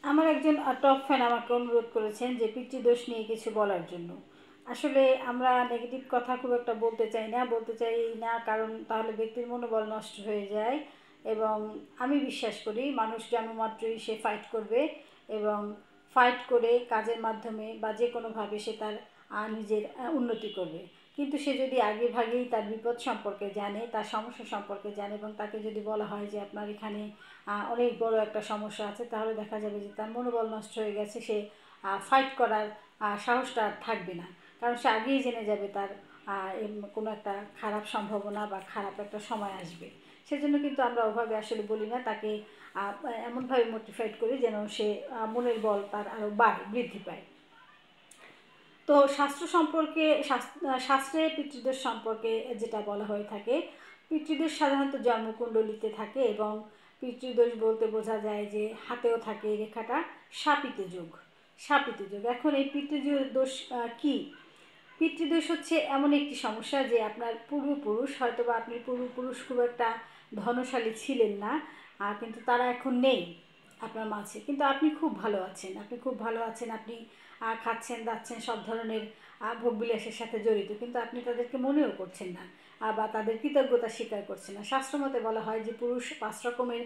আমার একজন top fan আমাকে অনুরোধ করেছেন যে পিতৃদোষ নিয়ে কিছু বলার জন্য। আসলে আমরা নেগেটিভ কথা খুব একটা বলতে চাই না, কারণ তাহলে ব্যক্তির মনোবল নষ্ট হয়ে যায়। এবং আমি বিশ্বাস করি মানুষ জন্মমাত্রই সে ফাইট করবে, এবং ফাইট করে কাজের মাধ্যমে বা যে কোনোভাবে সে তার নিজের উন্নতি করবে। কিন্তু সে যদি আগে ভাগেই তার বিপদ সম্পর্কে জানে, তার সমস্যা সম্পর্কে জানে, এবং তাকে যদি বলা হয় যে আপনার এখানে অনেক বড় একটা সমস্যা আছে, তাহলে দেখা যাবে যে তার মনোবল নষ্ট হয়ে গেছে, সে ফাইট করার সাহসটা আর থাকবে না। কারণ সে আগেই জেনে যাবে তার কোনো একটা খারাপ সম্ভাবনা বা খারাপ একটা সময় আসবে। সেজন্য কিন্তু আমরা ওভাবে আসলে বলি না, তাকে এমনভাবে মোটিভেট করি যেন সে মনের বল তার আরও বৃদ্ধি পায়। তো শাস্ত্রে পিতৃদোষ সম্পর্কে যেটা বলা হয়ে থাকে, পিতৃদোষ সাধারণত জন্মকুণ্ডলিতে থাকে, এবং পিতৃদোষ বলতে বোঝা যায় যে হাতেও থাকে এই রেখাটা শাপিত যোগ। এখন এই পিতৃদোষ কি? পিতৃদোষ হচ্ছে এমন একটি সমস্যা যে আপনার পূর্বপুরুষ, হয়তো বা আপনি পূর্বপুরুষ খুব একটা ধনশালী ছিলেন না, কিন্তু তারা এখন নেই আপনার মাঝে, কিন্তু আপনি খুব ভালো আছেন, আপনি খাচ্ছেন দাচ্ছেন, সব ধরনের ভোগবিলাসের সাথে জড়িত, কিন্তু আপনি তাদেরকে মনেও করছেন না, বা তাদের কৃতজ্ঞতা স্বীকার করছেন না। শাস্ত্রমতে বলা হয় যে পুরুষ 5 রকমের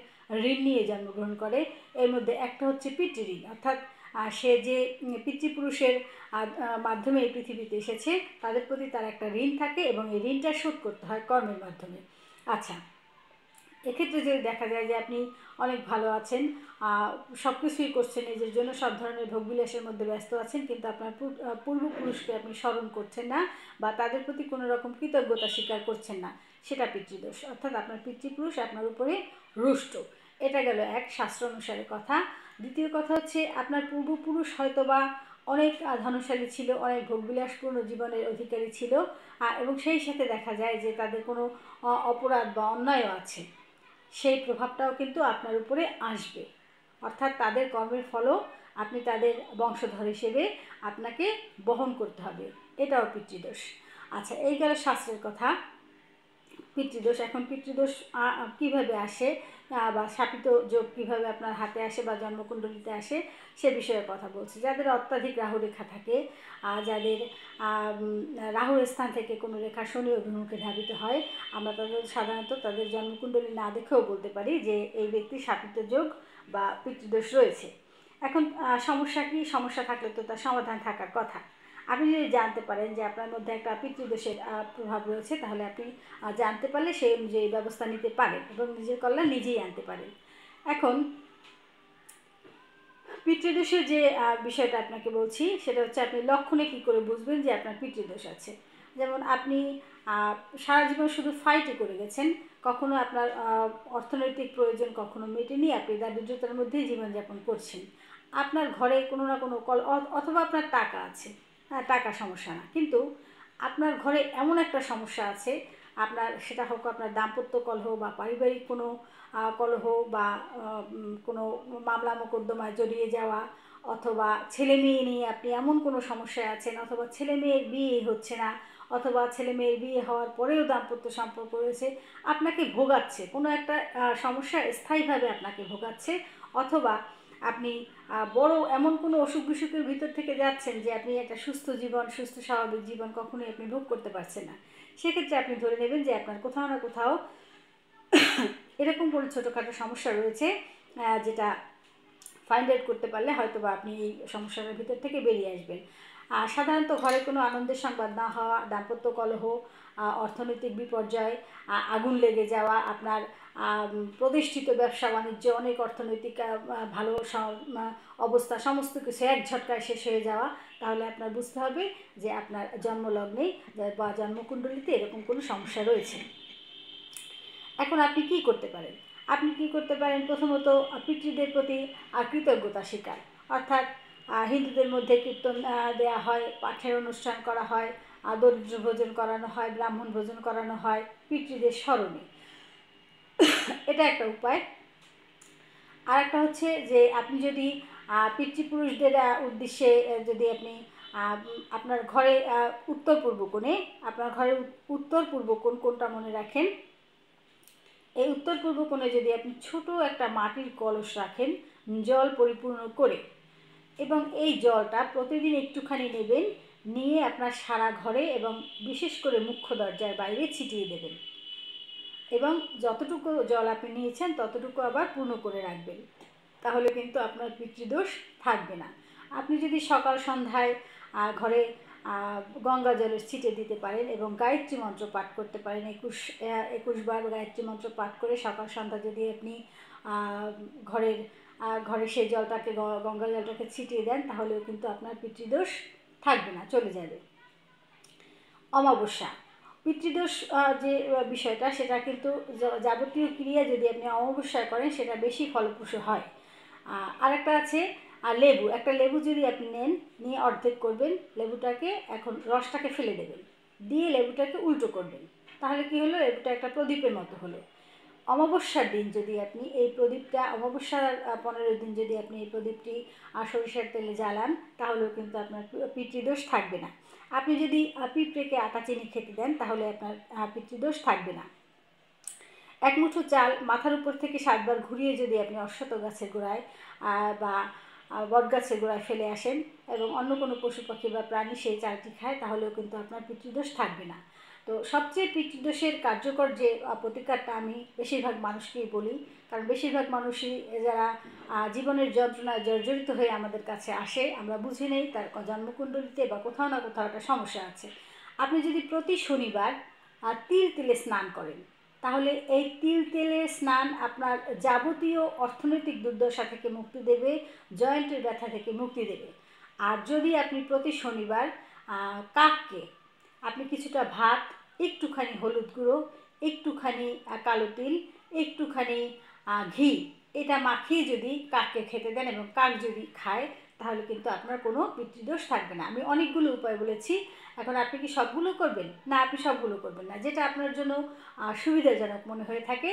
ঋণ নিয়ে জন্মগ্রহণ করে। এর মধ্যে একটা হচ্ছে পিতৃঋণ, অর্থাৎ সে যে পিতৃপুরুষের মাধ্যমে এই পৃথিবীতে এসেছে, তাদের প্রতি তার একটা ঋণ থাকে, এবং এই ঋণটা শোধ করতে হয় কর্মের মাধ্যমে। আচ্ছা, এক্ষেত্রে যদি দেখা যায় যে আপনি অনেক ভালো আছেন, সব কিছুই করছেন নিজের জন্য, সব ধরনের ভোগবিলাসের মধ্যে ব্যস্ত আছেন, কিন্তু আপনার পূর্বপুরুষকে আপনি স্মরণ করছেন না, বা তাদের প্রতি কোনো রকম কৃতজ্ঞতা স্বীকার করছেন না, সেটা পিতৃদোষ। অর্থাৎ আপনার পিতৃপুরুষ আপনার উপরে রুষ্ট। এটা গেল এক শাস্ত্র অনুসারে কথা। দ্বিতীয় কথা হচ্ছে আপনার পূর্বপুরুষ হয়তো বা অনেক ধনশালী ছিল, অনেক ভোগবিলাসপূর্ণ জীবনের অধিকারী ছিল, এবং সেই সাথে দেখা যায় যে তাদের কোনো অপরাধ বা অন্যায়ও আছে, সেই প্রভাবটাও কিন্তু আপনার উপরে আসবে। অর্থাৎ তাদের কর্মের ফলও আপনি তাদের বংশধর হিসেবে আপনাকে বহন করতে হবে, এটাও পিতৃদোষ। আচ্ছা, এই গেল শাস্ত্রের কথা। পিতৃদোষ, এখন পিতৃদোষ কীভাবে আসে, বা শাপিত যোগ কীভাবে আপনার হাতে আসে বা জন্মকুণ্ডলিতে আসে, সে বিষয়ে কথা বলছি। যাদের অত্যাধিক রাহু রেখা থাকে, যাদের রাহুর স্থান থেকে কোনো রেখা শনি অভিমুখে ধাবিত হয়, আমরা সাধারণত তাদের জন্মকুণ্ডলী না দেখেও বলতে পারি যে এই ব্যক্তি শাপিত যোগ বা পিতৃদোষ রয়েছে। এখন সমস্যা থাকলে তো তার সমাধান থাকার কথা। আপনি যদি জানতে পারেন যে আপনার মধ্যে একটা পিতৃদোষের প্রভাব রয়েছে, তাহলে আপনি জানতে পারলে সেই অনুযায়ী ব্যবস্থা নিতে পারেন, এবং নিজের কল্যাণ নিজেই আনতে পারেন। এখন পিতৃদোষের যে বিষয়টা আপনাকে বলছি, সেটা হচ্ছে আপনি লক্ষণে কী করে বুঝবেন যে আপনার পিতৃদোষ আছে। যেমন আপনি সারা জীবন শুধু ফাইটই করে গেছেন, কখনো আপনার অর্থনৈতিক প্রয়োজন কখনো মেটেনি, আপনি দারিদ্রতার মধ্যেই জীবনযাপন করছেন। আপনার ঘরে কোনো না কোনো অথবা আপনার টাকা আছে, টাকা সমস্যা না, কিন্তু আপনার ঘরে এমন একটা সমস্যা আছে, সেটা হোক আপনার দাম্পত্য কলহ বা পারিবারিক কোনো কলহ, বা কোনো মামলা মোকদ্দমায় জড়িয়ে যাওয়া, অথবা ছেলে মেয়ে নিয়ে আপনি এমন কোনো সমস্যায় আছেন, অথবা ছেলে মেয়ের বিয়ে হচ্ছে না, অথবা ছেলে মেয়ের বিয়ে হওয়ার পরেও দাম্পত্য সম্পর্ক রয়েছে, আপনাকে ভোগাচ্ছে, কোনো একটা সমস্যা স্থায়ীভাবে আপনাকে ভোগাচ্ছে, অথবা আপনি বড় এমন কোনো অসুখ বিসুখের ভিতর থেকে যাচ্ছেন যে আপনি একটা সুস্থ স্বাভাবিক জীবন কখনোই আপনি ভোগ করতে পারছেন না। সেক্ষেত্রে আপনি ধরে নেবেন যে আপনার কোথাও না কোথাও এরকম কোনো ছোটোখাটো সমস্যা রয়েছে, যেটা ফাইন্ড আউট করতে পারলে হয়তো বা আপনি এই সমস্যাটার ভিতর থেকে বেরিয়ে আসবেন। সাধারণত ঘরে কোনো আনন্দের সংবাদ না হওয়া, দাম্পত্য কলহ, অর্থনৈতিক বিপর্যয়, আগুন লেগে যাওয়া, আপনার প্রতিষ্ঠিত ব্যবসা বাণিজ্য, অনেক অর্থনৈতিক ভালো অবস্থা, সমস্ত কিছু এক ঝটকায় শেষ হয়ে যাওয়া, তাহলে আপনার বুঝতে হবে যে আপনার জন্মলগ্নেই বা জন্মকুণ্ডলিতে এরকম কোনো সমস্যা রয়েছে। এখন আপনি কি করতে পারেন? প্রথমত পিতৃদের প্রতি কৃতজ্ঞতা স্বীকার, অর্থাৎ হিন্দুদের মধ্যে কীর্তন দেওয়া হয়, পাঠের অনুষ্ঠান করা হয়, দরিদ্র ভোজন করানো হয়, ব্রাহ্মণ ভোজন করানো হয় পিতৃদের স্মরণে, এটা একটা উপায়। আর একটা হচ্ছে যে আপনি যদি পিতৃপুরুষদের উদ্দেশ্যে যদি আপনি আপনার ঘরে উত্তর পূর্ব কোণে, আপনার ঘরের উত্তর পূর্ব কোণটা মনে রাখেন, এই উত্তর পূর্ব কোণে যদি আপনি ছোট একটা মাটির কলস রাখেন, জল পরিপূর্ণ করে, এবং এই জলটা প্রতিদিন একটুখানি নেবেন, নিয়ে আপনার সারা ঘরে এবং বিশেষ করে মুখ্য দরজার বাইরে ছিটিয়ে দেবেন, এবং যতটুকু জল আপনি নিয়েছেন ততটুকু আবার পূর্ণ করে রাখবেন। তাহলে কিন্তু আপনার পিতৃদোষ থাকবে না। আপনি যদি সকাল সন্ধ্যায় ঘরে গঙ্গা জলের ছিটে দিতে পারেন এবং গায়ত্রী মন্ত্র পাঠ করতে পারেন, 21 বার গায়ত্রী মন্ত্র পাঠ করে সকাল সন্ধ্যা যদি আপনি ঘরে সেই জলটাকে, গঙ্গা জলটাকে ছিটিয়ে দেন, তাহলেও কিন্তু আপনার পিতৃদোষ থাকবে না, চলে যাবে। অমাবস্যা, পিতৃদোষ যে বিষয়টা, সেটা কিন্তু যাবতীয় ক্রিয়া যদি আপনি অমাবস্যায় করেন সেটা বেশি ফলপ্রসূ হয়। আরেকটা আছে লেবু, একটা লেবু যদি আপনি নেন, নিয়ে অর্ধেক করবেন, লেবুটাকে এখন রসটাকে ফেলে দেবেন, দিয়ে লেবুটাকে উল্টো করবেন, তাহলে কি হলো, লেবুটা একটা প্রদীপের মতো হলো। অমাবস্যার দিন যদি আপনি এই প্রদীপটা, অমাবস্যার 15 দিন যদি আপনি এই প্রদীপটি সরিষার তেলে জ্বালান, তাহলেও কিন্তু আপনার পিতৃদোষ থাকবে না। আপনি যদি পিঁপড়েকে আটা চিনি খেতে দেন, তাহলে আপনার পিতৃদোষ থাকবে না। এক মুঠো চাল মাথার উপর থেকে 7 বার ঘুরিয়ে যদি আপনি অশ্বত্থ গাছের গোড়ায় বা বট গাছের গোড়ায় ফেলে আসেন এবং অন্য কোনো পশু পাখি বা প্রাণী সেই চালটি খায়, তাহলেও কিন্তু আপনার পিতৃদোষ থাকবে না। তো সবচেয়ে পিতৃদোষের কার্যকর যে প্রতিকারটা আমি বেশিরভাগ মানুষকেই বলি, কারণ বেশিরভাগ মানুষই যারা জীবনের যন্ত্রণায় জর্জরিত হয়ে আমাদের কাছে আসে, আমরা বুঝি নেই তার জন্মকুণ্ডলিতে বা কোথাও না কোথাও একটা সমস্যা আছে। আপনি যদি প্রতি শনিবার তিল তেলে স্নান করেন, তাহলে এই তিল তেলের স্নান আপনার যাবতীয় অর্থনৈতিক দুর্দশা থেকে মুক্তি দেবে, জয়েন্টের ব্যথা থেকে মুক্তি দেবে। আর যদি আপনি প্রতি শনিবার কাককে আপনি কিছুটা ভাত, একটুখানি হলুদ গুঁড়ো, একটুখানি কালো তিল, একটুখানি ঘি, এটা মাখিয়ে যদি কাককে খেতে দেন এবং কাক যদি খায়, তাহলে কিন্তু আপনার কোনো পিতৃদোষ থাকবে না। আমি অনেকগুলো উপায় বলেছি, এখন আপনি কি সবগুলো করবেন? না, আপনি সবগুলো করবেন না, যেটা আপনার জন্য সুবিধাজনক মনে হয়ে থাকে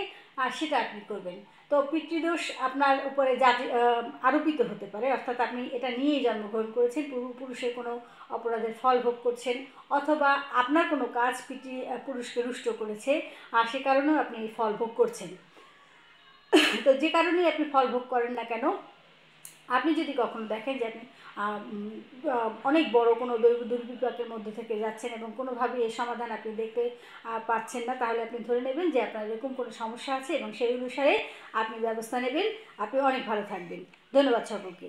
সেটা আপনি করবেন। তো পিতৃদোষ আপনার উপরে আরোপিত হতে পারে, অর্থাৎ আপনি এটা নিয়েই জন্মগ্রহণ করেছেন, পূর্বপুরুষের কোনো অপরাধের ফল ভোগ করছেন, অথবা আপনার কোনো কাজ পুরুষকে রুষ্ট করেছে আর সে কারণেও আপনি এই ফল ভোগ করছেন। তো যে কারণেই আপনি ফল ভোগ করেন না কেন, আপনি যদি কখনো দেখেন যে আপনি অনেক বড় কোনো দুর্বিপাকের মধ্যে থেকে যাচ্ছেন এবং কোনোভাবেই এর সমাধান আপনি দেখতে পাচ্ছেন না, তাহলে আপনি ধরে নেবেন যে আপনার এরকম কোনো সমস্যা আছে এবং সেই অনুসারে আপনি ব্যবস্থা নেবেন। আপনি অনেক ভালো থাকবেন। ধন্যবাদ সকলকে।